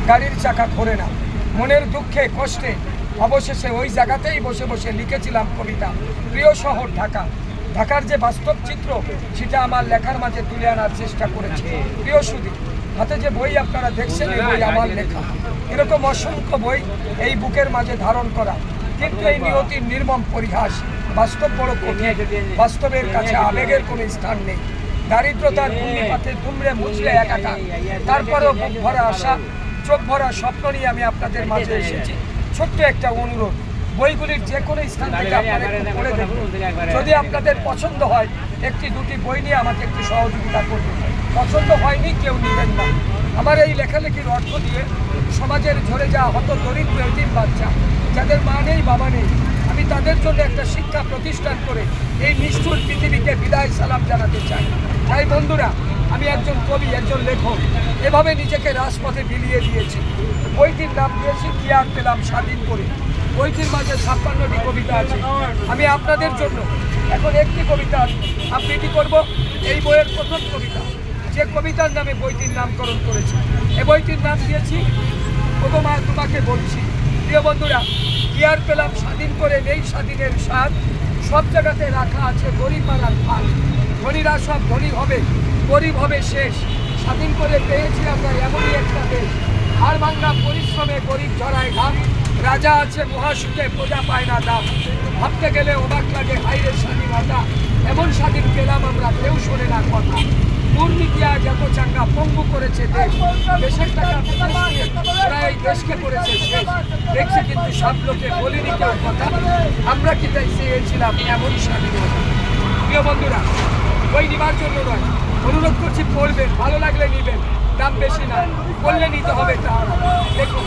গাড়ির চাকা ঘোরে না। মনের দুঃখে কষ্টে অবশেষে ওই জায়গাতেই বসে বসে লিখেছিলাম কবিতা, প্রিয় শহর ঢাকা। ঢাকার যে বাস্তব চিত্র সেটা আমার লেখার মাঝে তুলে আনার চেষ্টা করেছি। প্রিয় সুধী, হাতে যে বই আপনারা দেখছেন এই বই আমার লেখা। এরকম অসংখ্য বই এই বুকের মাঝে ধারণ করা, কিন্তু এই নিয়তির নির্মম পরিহাস। বাস্তব বড় কঠিন, বাস্তবের কাছে আবেগের কোনো স্থান নেই। দারিদ্রতার ভূমিপাতে দুমড়ে মুচড়ে একাকার, তারপরেও বুক ভরা আশা, চোখ ভরা স্বপ্ন নিয়ে আমি আপনাদের মাঝে এসেছি। ছোট্ট একটা অনুরোধ, বইগুলির যে কোনো স্থান থেকে আপনারা একটু পড়ে দেখুন। যদি আপনাদের পছন্দ হয় একটি দুটি বই নিয়ে আমাকে একটু সহযোগিতা করবেন। পছন্দ হয়নি কেউ নেবেন না। আমার এই লেখালেখির অর্থ দিয়ে সমাজের ঝরে যাওয়া হত দরিদ্র এতিম বাচ্চা, যাদের মা নেই বাবা নেই, আমি তাদের জন্য একটা শিক্ষা প্রতিষ্ঠান করে এই নিষ্ঠুর পৃথিবীকে বিদায় সালাম জানাতে চাই। তাই বন্ধুরা, আমি একজন কবি, একজন লেখক, এভাবে নিজেকে রাজপথে বিলিয়ে দিয়েছি। বইটির নাম দিয়েছি কি আর পেলাম স্বাধীন করে। বইটির মাঝে 56টি কবিতা আছে। আমি আপনাদের জন্য এখন একটি কবিতা আবৃত্তি করব। এই বইয়ের প্রথম কবিতা, যে কবিতার নামে বইটির নামকরণ করেছি। এই বইটির নাম দিয়েছি ওগো মা তোমাকে বলছি। প্রিয় বন্ধুরা, কি আর পেলাম স্বাধীন করে, নেই স্বাধীনের স্বাদ, সব জায়গাতে রাখা আছে গরিব মারার ফাঁদ। ধনীরা সব ধনী হবে, গরিব হবে শেষ। স্বাধীন করে পেয়েছি আমরা এমনই একটা দেশ, আর বাংলা পরিশ্রমে গরিব ঝরায় ঘাম। রাজা আছে মহাসুখে, প্রজা পায় না দাম। ভাবতে গেলে অবাক লাগে হাইরে স্বাধীনতা, এমন স্বাধীন পেলাম আমরা কেউ শোনে না কথা। দুর্নীতি আজ এত চাঙ্গা, পঙ্গু করেছে দেশ, দেশের টাকা ওরা এই দেশকে করেছে শেষ। দেখছি কিন্তু সব লোকে বলিনি কেউ কথা, আমরা কি তাই চেয়েছিলাম এমন স্বাধীনতা। প্রিয় বন্ধুরা, বই নেবার জন্য নয়, অনুরোধ করছি পড়বেন, ভালো লাগলে নেবেন, দাম বেশি না, বললে নিতে হবে তাহলে। দেখুন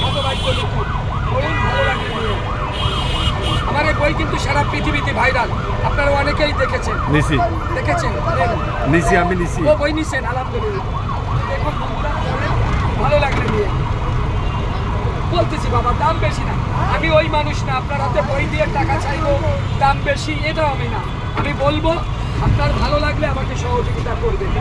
ভাগ্যবাক্য লিখুন, পড়ুন, ভালো লাগলে নিয়ে। আমার এই বই কিন্তু সারা পৃথিবীতে ভাইরাল, আপনারা অনেকেই দেখেছেন। দেখেছেন? আমি নিছি। ও বই নিছেন, আলহামদুলিল্লাহ। দেখুন বন্ধুরা, ভালো লাগলে নিয়ে। বলতেছি বাবা, দাম বেশি না। আমি ওই মানুষ না আপনার হাতে বই দিয়ে টাকা চাইবো, দাম বেশি, এটাও আমি না। আমি বলবো আপনার ভালো লাগলে আমাকে সহযোগিতা করবেন।